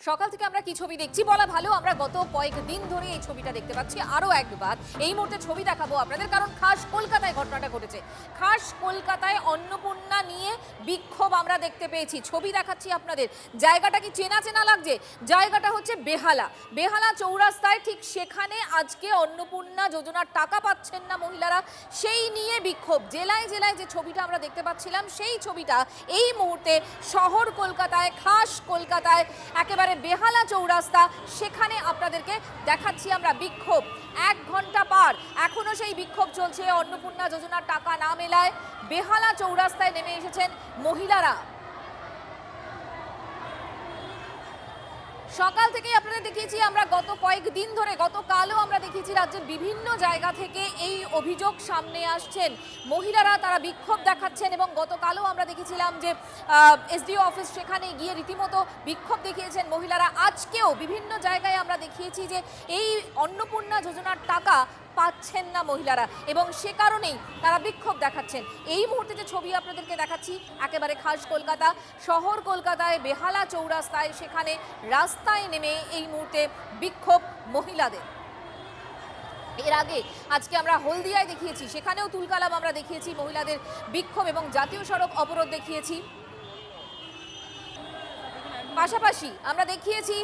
সকাল থেকে আমরা কি ছবি দেখছি বলা ভালো, আমরা গত কয়েকদিন ধরে এই ছবিটা দেখতে পাচ্ছি। আরো একবার এই মুহূর্তে ছবি দেখাবো আপনাদের, কারণ খাস কলকাতায় ঘটনাটা ঘটেছে। খাস কলকাতায় অন্নপূর্ণা নিয়ে বিক্ষোভ আমরা দেখতে পেয়েছি। ছবি দেখাচ্ছি আপনাদের। জায়গাটা কি চেনা চেনা লাগছে? জায়গাটা হচ্ছে বেহালা, বেহালা চৌরাস্তায়। ঠিক সেখানে আজকে অন্নপূর্ণা যোজনার টাকা পাচ্ছেন না মহিলারা, সেই নিয়ে বিক্ষোভ। জেলায় জেলায় যে ছবিটা আমরা দেখতে পাচ্ছিলাম, সেই ছবিটা এই মুহূর্তে শহর কলকাতায়, খাস কলকাতায় একেবারে বেহালা চৌরাস্তা, সেখানে আপনাদেরকে দেখাচ্ছি আমরা বিক্ষোভ। 1 ঘন্টা পার, এখনো সেই বিক্ষোভ চলছে। অন্নপূর্ণা যোজনার টাকা না মেলায় বেহালা চৌরাস্তায় নেমে এসেছেন মহিলারা। সকাল থেকেই আপনাদের দেখিয়েছি আমরা, গত কয়েকদিন ধরে, গতকালও আমরা দেখিয়েছি রাজ্যের বিভিন্ন জায়গা থেকে এই অভিযোগ সামনে আসছেন মহিলারা, তারা বিক্ষোভ দেখাচ্ছেন। এবং গতকালও আমরা দেখেছিলাম যে এসডিও অফিস, সেখানে গিয়ে রীতিমতো বিক্ষোভ দেখিয়েছেন মহিলারা। আজকেও বিভিন্ন জায়গায় আমরা দেখিয়েছি যে এই অন্নপূর্ণা যোজনার টাকা পাচ্ছেন না মহিলারা, এবং সে কারণেই তারা বিক্ষোভ দেখাচ্ছেন। এই মুহূর্তে যে ছবি আপনাদেরকে দেখাচ্ছি একেবারে খাস কলকাতা, শহর কলকাতায় বেহালা চৌরাস্তায়, সেখানে রাস্তায় নেমে এই মুহূর্তে বিক্ষোভ মহিলাদের। এর আগে আজকে আমরা হলদিয়ায় দেখিয়েছি, সেখানেও তুলকালাম আমরা দেখিয়েছি মহিলাদের বিক্ষোভ, এবং জাতীয় সড়ক অবরোধ দেখিয়েছি। পাশাপাশি আমরা দেখিয়েছি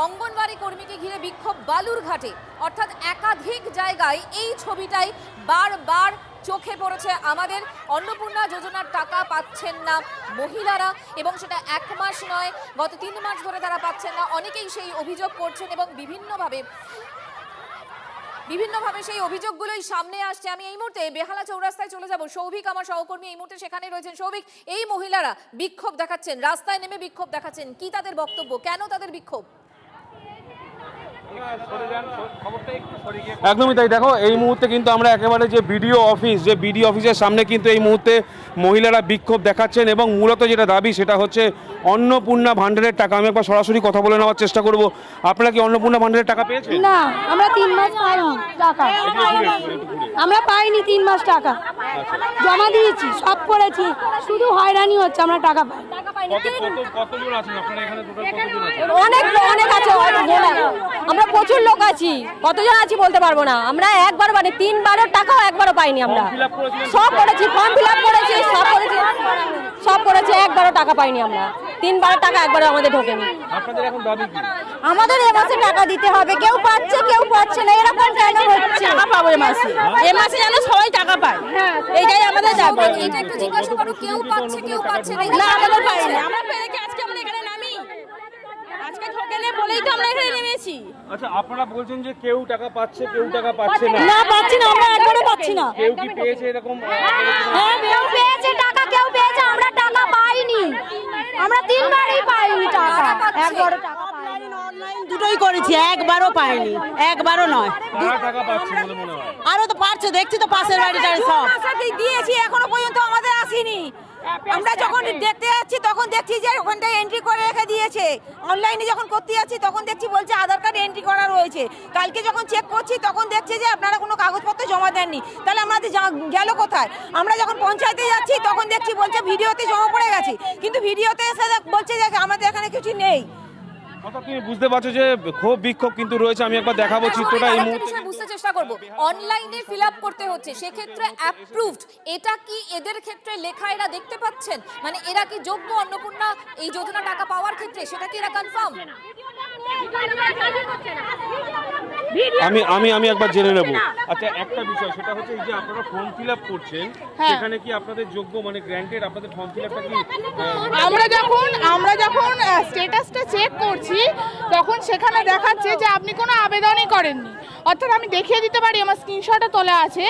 অঙ্গনওয়াড়ি কর্মীকে ঘিরে বিক্ষোভ বালুরঘাটে। অর্থাৎ একাধিক জায়গায় এই ছবিটাই বারবার চোখে পড়েছে আমাদের। অন্নপূর্ণা যোজনার টাকা পাচ্ছেন না মহিলারা, এবং সেটা 1 মাস নয়, গত 3 মাস ধরে তারা পাচ্ছেন না। অনেকেই সেই অভিযোগ করছেন এবং বিভিন্নভাবে সেই অভিযোগগুলোই সামনে আসছে। আমি এই মুহূর্তে বেহালা চৌরাস্তায় চলে যাব। সৌভিক আমার সহকর্মী এই মুহূর্তে সেখানে রয়েছেন। সৌভিক, এই মহিলারা বিক্ষোভ দেখাচ্ছেন, রাস্তায় নেমে বিক্ষোভ দেখাচ্ছেন, কি তাদের বক্তব্য, কেন তাদের বিক্ষোভ? একদমই তাই। দেখো, এই মুহূর্তে কিন্তু আমরা একেবারে যে বিডিও অফিসের সামনে কিন্তু এই মুহূর্তে মহিলারা বিক্ষোভ দেখাচ্ছেন, এবং মূলত যেটা দাবি সেটা হচ্ছে অন্নপূর্ণা ভান্ডারের টাকা। আমি একবার সরাসরি কথা বলে নেওয়ার চেষ্টা করব। আপনারা কি অন্নপূর্ণা ভান্ডারের টাকা পেয়েছেন? না, আমরা 3 মাস পাইনি টাকা। আমরা পাইনি 3 মাস টাকা। জমা দিয়েছি, সব করেছি, শুধু হয়রানি হচ্ছে, আমরা টাকা পাই। কতজন আছেন আপনারা এখানে? অনেক আছে, আমরা প্রচুর লোক আছি। কতজন আছি বলতে পারবো না। আমরা একবার মানে 3বারও টাকাও একবারও পাইনি। আমরা সব করেছি, ফর্ম ফিল আপ করেছি, সব করেছি, একবারও টাকা পাইনি আমরা। 3বার টাকা একবারও আমাদের ঢোকেনি। আপনাদের এখন দাবি কি? আমাদের এ মাসে টাকা দিতে হবে। কেউ পাচ্ছে, কেউ পাচ্ছে না, এরকম কেন হচ্ছে? টাকা পাবো এ মাসে যেন সবাই টাকা পায়, এইটাই আমাদের দাবি। এটা একটু জিজ্ঞাসা করো, কেউ পাচ্ছে কেউ পাচ্ছে না? না, আমাদের পাইনি। আমরা পেরেছি, আজকে আমরা এখানে নামি, আজকে ঠকেলে বলেই তো আমরা এখানে নেমেছি। আচ্ছা, আপনারা বলছেন যে কেউ টাকা পাচ্ছে, কেউ টাকা পাচ্ছে না। না, পাচ্ছি না, আমরা একবারও পাচ্ছি না। কেউ কি পেয়েছে এরকম? হ্যাঁ, কেউ পেয়েছে টাকা, কেউ পেয়েছে, আমরা টাকা পাইনি। আমরা 3বারই পাইনি টাকা, একবারও টাকা পাইনি। অনলাইন দুটোই করেছি, একবারও পাইনি, একবারও নয়। কারা টাকা পাচ্ছে বলে মনে হয়? আরো তো পারছে, দেখছি তো পাশের বাড়িটার সব দিয়েছি, এখনো পর্যন্ত আমাদের আসেনি। আমরা যখন দেখতে যাচ্ছি তখন দেখছি যে ওখানটায় এন্ট্রি করে রেখে দিয়েছে। অনলাইনে যখন করতে যাচ্ছি তখন দেখছি বলছে আধার কার্ড এন্ট্রি করা রয়েছে। কালকে যখন চেক করছি তখন দেখছি যে আপনারা কোনো কাগজপত্র জমা দেননি। তাহলে আমাদের গেল কোথায়? আমরা যখন পঞ্চায়েতে যাচ্ছি তখন দেখছি বলছে ভিডিওতে জমা পড়ে গেছে, কিন্তু ভিডিওতে এসে বলছে যে আমাদের এখানে কিছু নেই। কথা তুমি বুঝতে পারছো যে ক্ষোভ বিক্ষোভ কিন্তু রয়েছে। আমি একবার দেখাবো চিত্রটা এই মুহূর্তে। বুঝতে চেষ্টা করব। অনলাইনে ফিল আপ করতে হচ্ছে, সেক্ষেত্রে অ্যাপ্রুভড, এটা কি এদের ক্ষেত্রে লেখা এরা দেখতে পাচ্ছেন? মানে এরা কি যোগ্য অন্নপূর্ণা এই যোজনা টাকা পাওয়ার ক্ষেত্রে? সেটা কি এরা কনফার্ম? আমি একবার জেনে নেব। আচ্ছা, একটা বিষয় সেটা হচ্ছে এই যে আপনারা ফর্ম ফিল আপ করছেন, সেখানে কি আপনাদের যোগ্য মানে গ্র্যান্টেড আপনাদের ফর্ম ফিল আপটা কি? আমরা যখন স্ট্যাটাসটা চেক করছি তখন সেখানে দেখাচ্ছে যে আপনি কোনো আবেদনই করেননি। অর্থাৎ আমি দেখিয়ে দিতে পারি, আমার স্ক্রিনশটে তোলা আছে,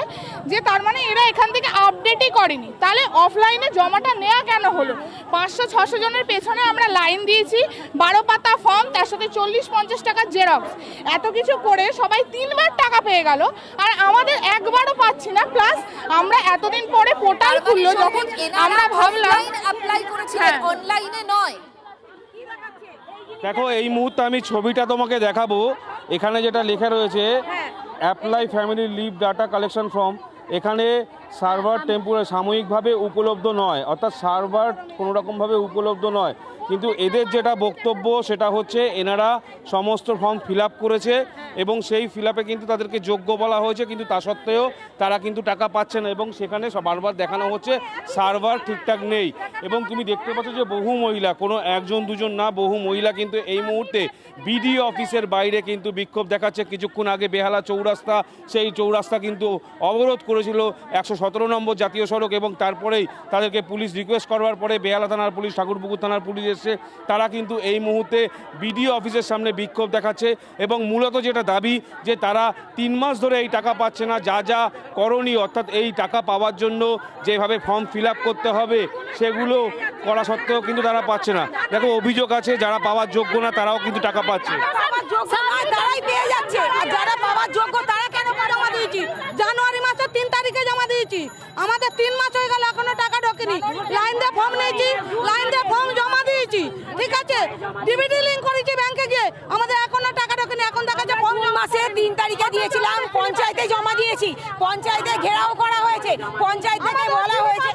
যে তার মানে এরা এখান থেকে আপডেটই করেনি। তাহলে অফলাইনে জমাটা নেওয়া কেন হলো? 500-600 জনের পেছনে আমরা লাইন দিয়েছি, 12 পাতা ফর্ম, তার সাথে 40-50 টাকার জেরক্স, এত কিছু করে সবাই 3বার টাকা পেয়ে গেল, আর আমাদের একবারও পাচ্ছি না। প্লাস আমরা এতদিন পরে পোর্টাল খুললো, যখন আমরা ভাবলাম অ্যাপ্লাই করেছিলেন, অনলাইনে নয়। দেখো, এই মুহূর্তে আমি ছবিটা তোমাকে দেখাবো। এখানে যেটা লেখা রয়েছে apply family leave data collection form, এখানে সার্ভার সাময়িকভাবে উপলব্ধ নয়, অর্থাৎ সার্ভার কোনো রকমভাবে উপলব্ধ নয়। কিন্তু এদের যেটা বক্তব্য সেটা হচ্ছে এনারা সমস্ত ফর্ম ফিল আপ করেছে এবং সেই ফিল আপে কিন্তু তাদেরকে যোগ্য বলা হয়েছে, কিন্তু তা সত্ত্বেও তারা কিন্তু টাকা পাচ্ছে না এবং সেখানে বারবার দেখানো হচ্ছে সার্ভার ঠিকঠাক নেই। এবং তুমি দেখতে পাচ্ছ যে বহু মহিলা, কোনো একজন দুজন না, বহু মহিলা কিন্তু এই মুহূর্তে বিডিও অফিসের বাইরে কিন্তু বিক্ষোভ দেখাচ্ছে। কিছুক্ষণ আগে বেহালা চৌরাস্তা, সেই চৌরাস্তা কিন্তু অবরোধ করেছিল 117 নম্বর জাতীয় সড়ক এবং তারপরেই তাদেরকে পুলিশ রিকোয়েস্ট করবার পরে বেহালা থানার পুলিশ, ঠাকুরপুকুর থানার পুলিশ এসে তারা কিন্তু এই মুহূর্তে বিডিও অফিসের সামনে বিক্ষোভ দেখাচ্ছে। এবং মূলত যেটা দাবি যে তারা 3 মাস ধরে এই টাকা পাচ্ছে না, যা যা করণীয় অর্থাৎ এই টাকা পাওয়ার জন্য যেভাবে ফর্ম ফিল আপ করতে হবে সেগুলো করা সত্ত্বেও কিন্তু তারা পাচ্ছে না। দেখো অভিযোগ আছে যারা পাওয়ার যোগ্য না তারাও কিন্তু টাকা পাচ্ছে। তারাই পেয়ে যাচ্ছে, আর যারা পাওয়ার যোগ্য তারা কেন জমা দিয়েছি? জানুয়ারি মাসের 3 তারিখে জমা দিয়েছি, আমাদের 3 মাস হয়ে গেল এখনো টাকা ঢোকেনি। লাইন দিয়ে ফর্ম নিয়েছি, লাইন দিয়ে ফর্ম জমা দিয়েছি, ঠিক আছে, ডিবিটি লিংক করেছি ব্যাংকে গিয়ে, আমাদের এখনো টাকা ঢোকেনি। এখন দেখা যাচ্ছে ফর্ম মাসে 3 তারিখে দিয়েছিলাম, পঞ্চায়েতে জমা দিয়েছি, পঞ্চায়েতে ঘেরাও করা হয়েছে, পঞ্চায়েত থেকে বলা হয়েছে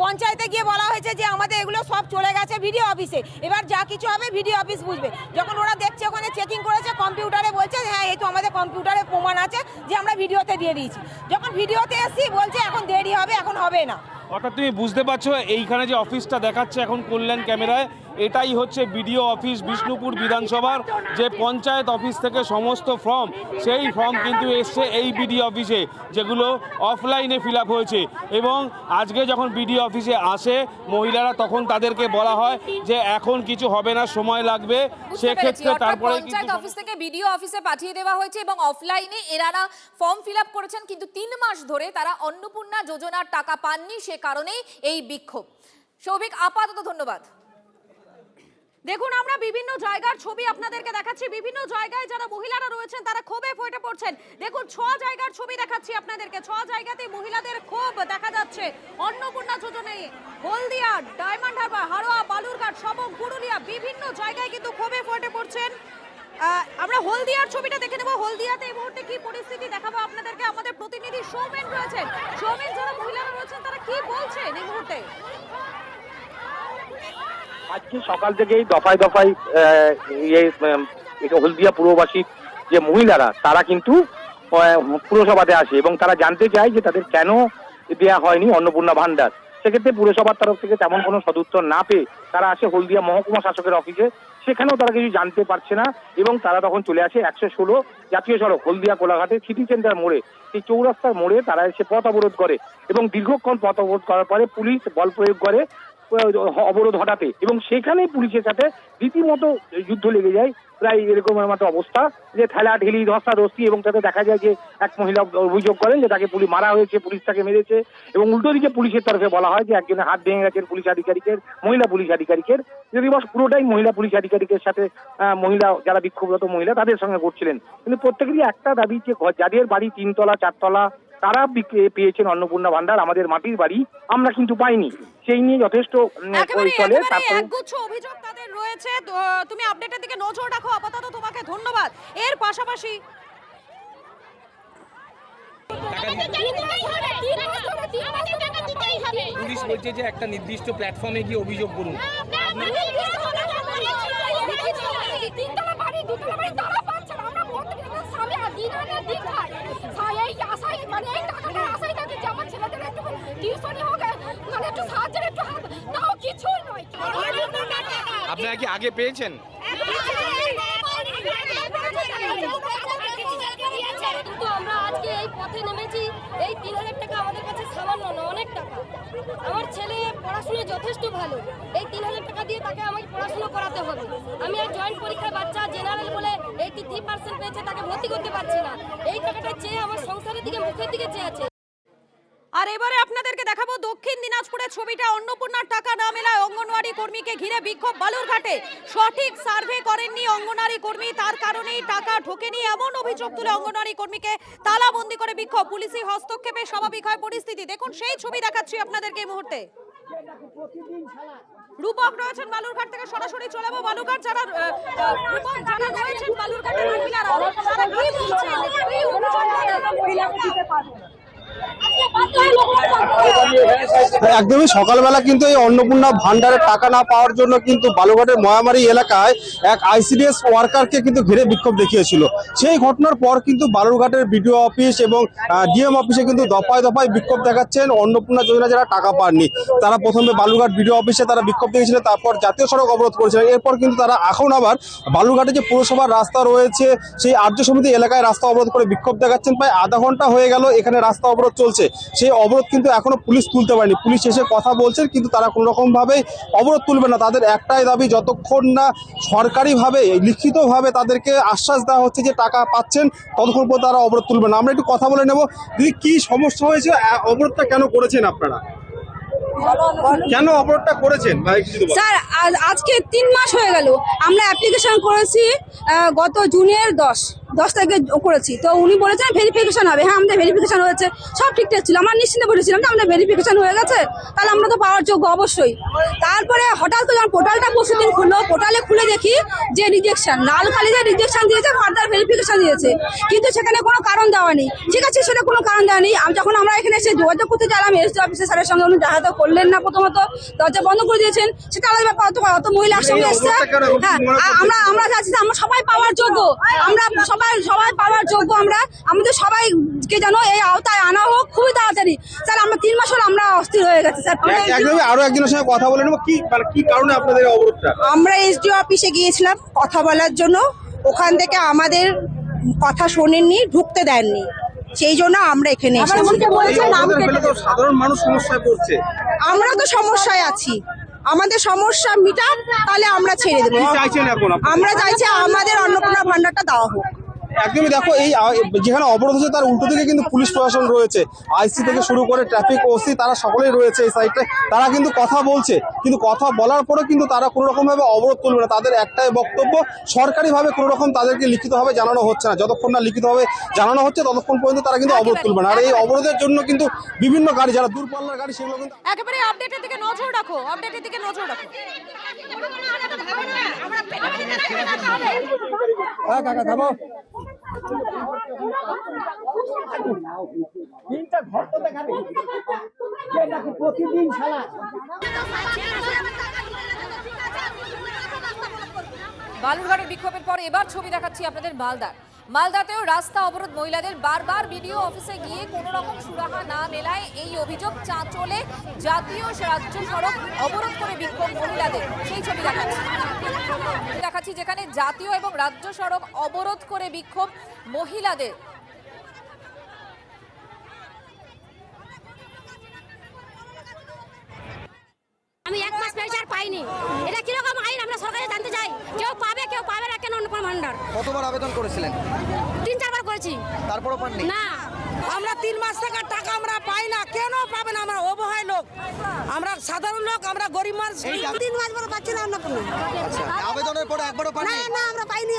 পঞ্চায়েতে গিয়ে বলা হয়েছে যে আমাদের এগুলো সব চলে গেছে ভিডিও অফিসে, এবার যা কিছু হবে ভিডিও অফিস বুঝবে। যখন ওরা দেখছে ওখানে চেকিং করেছে কম্পিউটারে, বলছে হ্যাঁ এই তো আমাদের কম্পিউটারে প্রমাণ আছে যে আমরা ভিডিওতে দিয়ে দিয়েছি। যখন ভিডিওতে এসছি বলছে এখন দেরি হবে, এখন হবে না। অর্থাৎ তুমি বুঝতে পারছো এইখানে যে অফিসটা দেখাচ্ছে এখন কল্যাণ ক্যামেরায়, এটাই হচ্ছে বিডিও অফিস বিষ্ণুপুর বিধানসভার, যে পঞ্চায়েত অফিস থেকে সমস্ত ফর্ম, সেই ফর্ম কিন্তু এসছে এই বিডিও অফিসে, যেগুলো অফলাইনে ফিল আপ হয়েছে। এবং আজকে যখন বিডিও অফিসে আসে মহিলারা, তখন তাদেরকে বলা হয় যে এখন কিছু হবে না, সময় লাগবে। সেক্ষেত্রে তারপরে পঞ্চায়েত অফিস থেকে বিডিও অফিসে পাঠিয়ে দেওয়া হয়েছে এবং অফলাইনে এনারা ফর্ম ফিল আপ করেছেন, কিন্তু 3 মাস ধরে তারা অন্নপূর্ণা যোজনার টাকা পাননি, সে কারণেই এই বিক্ষোভ। সৌভিক, আপাতত ধন্যবাদ। দেখুন, আমরা বিভিন্ন জায়গার ছবি আপনাদেরকে দেখাচ্ছি, বিভিন্ন জায়গায় যারা মহিলারা রয়েছেন তারা ক্ষোভে ফেটে পড়ছেন। দেখুন 6 জায়গার ছবি দেখাচ্ছি আপনাদেরকে, 6 জায়গাতে মহিলাদের ক্ষোভ দেখা যাচ্ছে অন্নপূর্ণা যোজনায়। হলদিয়া, ডায়মন্ড হারবার, হারোয়া, বালুরঘাট, সবং, পুরুলিয়া, বিভিন্ন জায়গায় কিন্তু ক্ষোভে ফেটে পড়ছেন। আমরা হলদিয়ার ছবিটা দেখে নেব। হলদিয়াতে এই মুহূর্তে কি পরিস্থিতি দেখাবো আপনাদেরকে, আমাদের প্রতিনিধি সৌমেন রয়েছেন। সৌমেন, যারা মহিলারা রয়েছেন তারা কি বলছেন এই মুহূর্তে? আজকে সকাল থেকেই দফায় দফায় হলদিয়া পুরবাসী যে মহিলারা তারা কিন্তু পুরসভাতে আসে এবং তারা জানতে চায় যে তাদের কেন দেয়া হয়নি অন্নপূর্ণা ভান্ডার। সেক্ষেত্রে পুরসভার তরফ থেকে তেমন কোনো সদুত্তর না পেয়ে তারা আসে হলদিয়া মহকুমা শাসকের অফিসে, সেখানেও তারা কিছু জানতে পারছে না এবং তারা তখন চলে আসে 116 জাতীয় সড়ক হলদিয়া কোলাঘাটের সিটি সেন্টার মোড়ে, সেই চৌরাস্তার মোড়ে তারা এসে পথ অবরোধ করে এবং দীর্ঘক্ষণ পথ অবরোধ করার পরে পুলিশ বল প্রয়োগ করে অবরোধ হটাতে এবং সেখানেই পুলিশের সাথে রীতিমতো যুদ্ধ লেগে যায়। প্রায় এরকম মতো অবস্থা যে ঠেলা ঠেলি ধস্তাধস্তি, এবং তাতে দেখা যায় যে এক মহিলা অভিযোগ করেন যে তাকে পুলিশ মারা হয়েছে, পুলিশ তাকে মেরেছে এবং উল্টো দিকে পুলিশের তরফে বলা হয় যে একজনের হাত ভেঙে গেছেন পুলিশ আধিকারিকের, মহিলা পুলিশ আধিকারিকের, যদি বস পুরোটাই মহিলা পুলিশ আধিকারিকের সাথে মহিলা যারা বিক্ষোভরত মহিলা তাদের সঙ্গে করছিলেন। কিন্তু প্রত্যেকেরই একটা দাবি যে যাদের বাড়ি 3 তলা 4 তলা তারা পেয়েছেন অন্নপূর্ণা ভান্ডার, আমাদের মাটির বাড়ি আমরা কিন্তু পাইনি, সেই নিয়ে যথেষ্ট চলে। একগুচ্ছ অভিযোগ তাদের রয়েছে। তুমি আপডেটের দিকে নজর রাখো, আপাতত তোমাকে ধন্যবাদ। এর পাশাপাশি পুলিশ বলছে যে একটা নির্দিষ্ট প্ল্যাটফর্মে গিয়ে অভিযোগ করুন। আপনারা কি আগে পেয়েছেন? কিন্তু আমরা আজকে এই পথে নেমেছি, এই 3000 টাকা আমাদের কাছে সামান্য না, অনেক টাকা। আমার ছেলে পড়াশোনায় যথেষ্ট ভালো, এই 3000 টাকা দিয়ে তাকে আমাকে পড়াশোনা করাতে হবে। আমি এক জয়েন্ট পরীক্ষার বাচ্চা, জেনারেল বলে 83% পেয়েছে, তাকে ভর্তি করতে পারছি না। এই টাকাটা চেয়ে আমার সংসারের দিকে, মুখের দিকে চেয়ে আছে। আর এবারে আপনাদেরকে দেখাবো দক্ষিণ দিনাজপুরের ছবিটা। অন্নপূর্ণার টাকা না মেলায় অঙ্গনওয়াড়ি কর্মীকে ঘিরে বিক্ষোভ বালুরঘাটে। সঠিক সার্ভে করেননি অঙ্গনওয়াড়ি কর্মী, তার কারণেই টাকা ঢোকেনি, এমন অভিযোগ তুলে অঙ্গনওয়াড়ি কর্মীকে তালাবন্দি করে বিক্ষোভ। পুলিশি হস্তক্ষেপে স্বাভাবিক হয় পরিস্থিতি। দেখুন সেই ছবি দেখাচ্ছি আপনাদেরকে এই মুহূর্তে। রূপক রয়েছেন বালুরঘাট থেকে, সরাসরি চলে যাবো বালুরঘাট। যারা রূপক যারা রয়েছেন বালুরঘাটের মহিলারা, তারা কি বলছেন, কি অভিযোগ তাদের? একদমই সকালবেলা কিন্তু এই অন্নপূর্ণা ভান্ডারের টাকা না পাওয়ার জন্য কিন্তু বালুঘাটের ময়ামারি এলাকায় এক আইসিডিএস ওয়ার্কারকে কিন্তু ঘিরে বিক্ষোভ দেখিয়েছিল। সেই ঘটনার পর কিন্তু বালুরঘাটের বিডিও অফিস এবং ডিএম অফিসে কিন্তু দফায় দফায় বিক্ষোভ দেখাচ্ছেন অন্নপূর্ণা যোজনা যারা টাকা পাননি। তারা প্রথমে বালুরঘাট বিডিও অফিসে তারা বিক্ষোভ দেখিয়েছিলেন, তারপর জাতীয় সড়ক অবরোধ করেছিলেন। এরপর কিন্তু তারা এখন আবার বালুরঘাটে যে পুরসভার রাস্তা রয়েছে সেই আর্য সমিতি এলাকায় রাস্তা অবরোধ করে বিক্ষোভ দেখাচ্ছেন। প্রায় আধা ঘন্টা হয়ে গেল এখানে রাস্তা অবরোধ চলছে। সেই অবরোধ কিন্তু এখনো পুলিশ তুলতে পারেনি। পুলিশ এসে কথা বলছেন কিন্তু তারা কোনো রকমভাবেই অবরোধ তুলবে না। তাদের একটাই দাবি, যতক্ষণ না সরকারিভাবে লিখিতভাবে তাদেরকে আশ্বাস দেওয়া হচ্ছে যে টাকা পাচ্ছেন ততক্ষণ পর্যন্ত তারা অবরোধ তুলবে না। আমরা একটু কথা বলে নেব। দিদি, কি সমস্যা হয়েছে? অবরোধটা কেন করেছেন আপনারা? কেন অবরোধটা করেছেন? স্যার আজকে 3 মাস হয়ে গেল আমরা অ্যাপ্লিকেশন করেছি গত জুনের 10 তারিখে করেছি। তো উনি বলেছেন ভেরিফিকেশন হবে। হ্যাঁ, আমাদের ভেরিফিকেশন হয়েছে, সব ঠিকঠাক ছিল। আমরা নিশ্চিন্তে বলেছিলাম যে আমাদের ভেরিফিকেশন হয়ে গেছে, তাহলে আমরা তো পাওয়ার যোগ্য অবশ্যই। তারপরে হঠাৎ করে যখন পোর্টালটা পরশুদিন খুললো, পোর্টালে খুলে দেখি যে রিজেকশন, লাল কালিতে রিজেকশন দিয়েছে, ফার্দার ভেরিফিকেশন দিয়েছে, কিন্তু সেখানে কোনো কারণ দেওয়া নেই। ঠিক আছে, সেটা কোনো কারণ দেওয়া নেই। যখন আমরা এখানে এসে যোগাযোগ করতে চাইলাম এসডি অফিসের স্যারের সঙ্গে, উনি দেখা তো করলেন না। প্রথমত দরজা বন্ধ করে দিয়েছেন, সেটা আলাদা ব্যাপার। অত মহিলা একসঙ্গে এসছে। হ্যাঁ, আমরা চাচ্ছি আমরা সবাই পাওয়ার যোগ্য, আমরা সবাই পাওয়ার যোগ্য। আমাদের সবাইকে যেন এই আওতায় আনা হোক খুবই তাড়াতাড়ি। স্যার আমরা 3 মাস হল আমরা অস্থির হয়ে গেছি স্যার। একদমই আরো একজনের সঙ্গে কথা বলে নেব। কি কারণে আপনাদের অবরোধটা? আমরা এসডিও অফিসে গিয়েছিলাম কথা বলার জন্য, ওখান থেকে আমাদের কথা শোনেননি, ঢুকতে দেননি, সেই জন্য আমরা এখানে এসেছি। সাধারণ মানুষ সমস্যায় পড়ছে। আমরা তো সমস্যায় আছি, আমাদের সমস্যা মিটান, তাহলে আমরা ছেড়ে দেবো। আমরা চাইছি আমাদের অন্নপূর্ণা ভান্ডারটা দেওয়া হোক। একদমই দেখো, এই যেখানে অবরোধ হচ্ছে তার উল্টো দিকে কিন্তু পুলিশ প্রশাসন রয়েছে, আইসি থেকে শুরু করে ট্রাফিক ওসি, তারা সকলেই রয়েছে এই সাইডে। তারা কিন্তু কথা বলছে, কিন্তু কথা বলার পরে কিন্তু তারা কোনো রকম ভাবে অবরোধ তুলবে না। তাদের একটাই বক্তব্য, সরকারিভাবে কোনো রকম তাদেরকে লিখিতভাবে জানানো হচ্ছে না। যতক্ষণ না লিখিতভাবে জানানো হচ্ছে ততক্ষণ পর্যন্ত তারা কিন্তু অবরোধ তুলবে না। আর এই অবরোধের জন্য কিন্তু বিভিন্ন গাড়ি, যারা দূরপাল্লার গাড়ি, সেগুলো কিন্তু একেবারে আপডেটের দিকে নজর রাখো, আপডেটের দিকে নজর রাখো। বালুরঘাটের বিক্ষোভের পরে এবার ছবি দেখাচ্ছি আপনাদের মালদাতেও রাস্তা অবরোধ মহিলাদের। বারবার বিডিও অফিসে গিয়ে কোনো রকম সুরাহা না মেলায় এই অভিযোগ। চাঁচলে জাতীয় রাজ্য সড়ক অবরোধ করে বিক্ষোভ মহিলাদের, সেই ছবি দেখাচ্ছি যেখানে জাতীয় এবং রাজ্য সড়ক অবরোধ করে বিক্ষোভ মহিলাদের। আমি 1 মাস পেনশন পাইনি, এটা কিরকম আইন আমরা সরকারে জানতে চাই। কেউ পাবে কেউ পাবে না, কেন অন্নপূর্ণা ভান্ডার? কতবার আবেদন করেছিলেন? 3-4 বার করেছি, তারপরও পাননি? না। আমরা 3 মাস থেকে টাকা আমরা পাই না, কেন পাবেন? আমরা অবহায় লোক, আমরা সাধারণ লোক, আমরা গরিব মানুষ। 3 মাস পরে পাচ্ছি না অন্নপূর্ণা। আচ্ছা, আবেদনের পরে একবারও পাননি? না, আমরা পাইনি।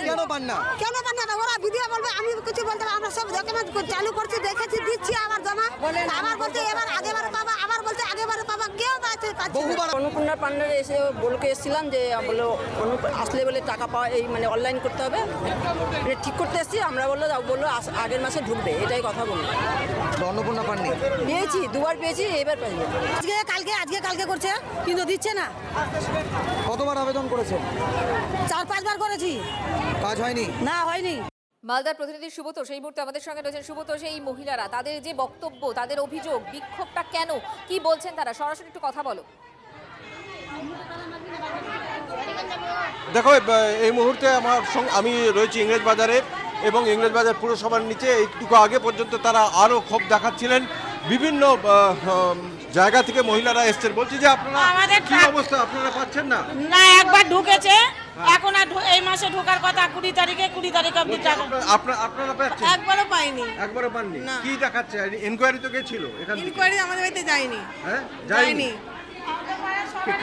কেন পান না? কেন পান না? ওরা ভিডিও বলবে, আমি কিছু বলতে পারবো। আমরা সব ডকুমেন্ট চালু করছি, দেখেছি, দিচ্ছি, আবার জমা আবার বলতে এবার আগেবারে পাবা, আবার বলতে আগেবারে পাবা, কেউ পাচ্ছে। অন্নপূর্ণা পান্ডারে এসে বলকে এসেছিলাম যে বললো আসলে বলে টাকা পাওয়া, এই মানে অনলাইন করতে হবে, মানে ঠিক করতে এসেছি। আমরা বললো আগের মাসে ঢুকবে, এটাই কথা বললো। অন্নপূর্ণা পাননি? পেয়েছি, 2 বার পেয়েছি, এবার পাইনি। আজকে কালকে করছে, কিন্তু দিচ্ছে না। কতবার আবেদন করেছেন? 4-5 বার করেছি, কাজ হয়নি? না হয়নি। মালদার প্রতিনিধি সুব্রত সেই মুহূর্তে আমাদের সঙ্গে রয়েছেন। সুব্রত, সেই মহিলারা, তাদের যে বক্তব্য, তাদের অভিযোগ, বিক্ষোভটা কেন, কি বলছেন তারা, সরাসরি একটু কথা বলো। দেখো, এই মুহূর্তে আমি রয়েছি ইংরেজ বাজারে, এবং ইংরেজ বাজার পুরসভার নিচে একটু আগে পর্যন্ত তারা আরও ক্ষোভ দেখাচ্ছিলেন। বিভিন্ন জায়গা থেকে মহিলারা এসছেন। বলছি যে আপনারা কি অবস্থা, আপনারা পাচ্ছেন না? না, একবার ঢুকেছে, এখন আর এই মাসে ঢোকার কথা 20 তারিখে অবধি টাকা আপনারা পাচ্ছেন? একবারও পাইনি। একবারও পাননি? কি দেখাচ্ছে? ইনকোয়ারি তো গেছিল এখান থেকে? ইনকোয়ারি আমাদের বাড়িতে যায়নি। হ্যাঁ, যায়নি।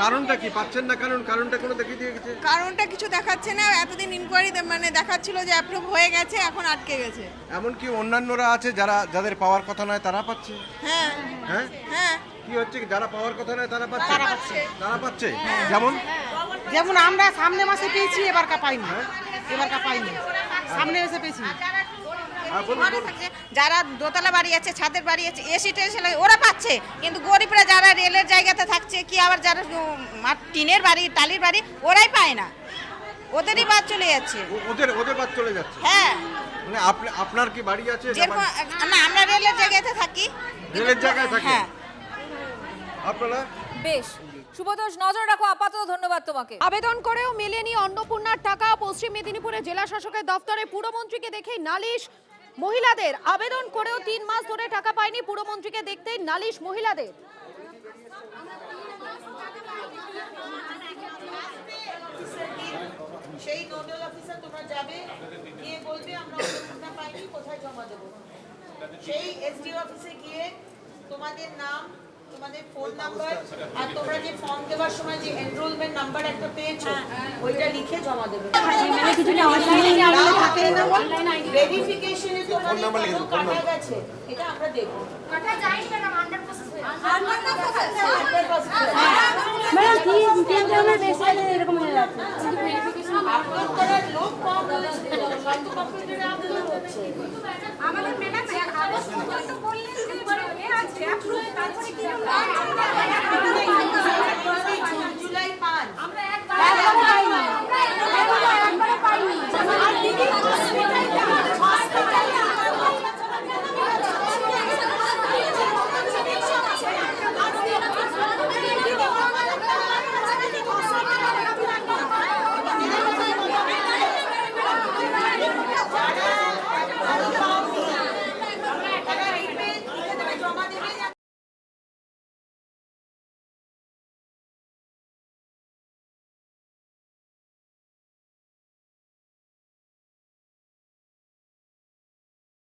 কারণটা কি পাচ্ছেন না? কারণটা কোনো দেখিয়ে দিয়ে গেছে? কারণটা কিছু দেখাচ্ছে না। এতদিন ইনকোয়ারি মানে দেখাচ্ছিল যে অ্যাপ্রুভ হয়ে গেছে, এখন আটকে গেছে। এমনকি অন্যান্যরা আছে যাদের পাওয়ার কথা নয় তারা পাচ্ছে? হ্যাঁ হ্যাঁ হ্যাঁ। কি হচ্ছে, যারা পাওয়ার কথা নয় তারা পাচ্ছে? তারা পাচ্ছে। যেমন আমরা সামনে মাসে পেয়েছি, এবারটা পাইনি। সামনে এসে পেয়েছি। ঘরে থাকছে, যারা দোতলা বাড়ি আছে, ছাদের বাড়ি আছে, এসি টেসি ওরা পাচ্ছে, কিন্তু গরিবরা যারা রেলের জায়গাতে থাকছে কি আবার যারা টিনের বাড়ি টালির বাড়ি ওরাই পায় না, ওদেরই বাদ চলে যাচ্ছে। ওদের বাদ চলে যাচ্ছে। হ্যাঁ, মানে আপনার কি বাড়ি আছে? যেরকম না, আমরা রেলের জায়গাতে থাকি। রেলের জায়গায় থাকে? হ্যাঁ। আপনারা? বেশ, শুভতোষ, নজর রাখো আপাতত। ধন্যবাদ তোমাকে। আবেদন করেও মেলেনি অন্নপূর্ণার টাকা। পশ্চিম মেদিনীপুরে জেলা শাসকের দফতরে পুরমন্ত্রীকে দেখেই নালিশ মহিলাদের। আবেদন করেও 3 মাস ধরে টাকা পায়নি, পুরমন্ত্রীকে দেখতেই নালিশ মহিলাদের। সেই নোডাল অফিসার তোমরা যাবে, গিয়ে বলবে আমরা অন্নপূর্ণা পাইনি, কোথায় জমা দেবো। সেই এসডিও অফিসে গিয়ে তোমাদের নাম, তোমাদের ফোন নাম্বার আর তোমরা যে ফর্ম দেওয়ার সময় যে এনরোলমেন্ট নাম্বার একটা পেয়েছো ওইটা লিখে জমা দেবে। ভেরিফিকেশনে তোমাদের কত কাটা গেছে এটা আমরা দেখব। কাটা যায়নি ম্যাডাম, 100% এরকম হয়ে যাচ্ছে। আপলোড করার লোক কম হয়েছে, শত কম্পিউটারে আপলোড হচ্ছে। আমাদের ম্যাডাম আগস্ট পর্যন্ত বললেন যে আছে তারপরে কি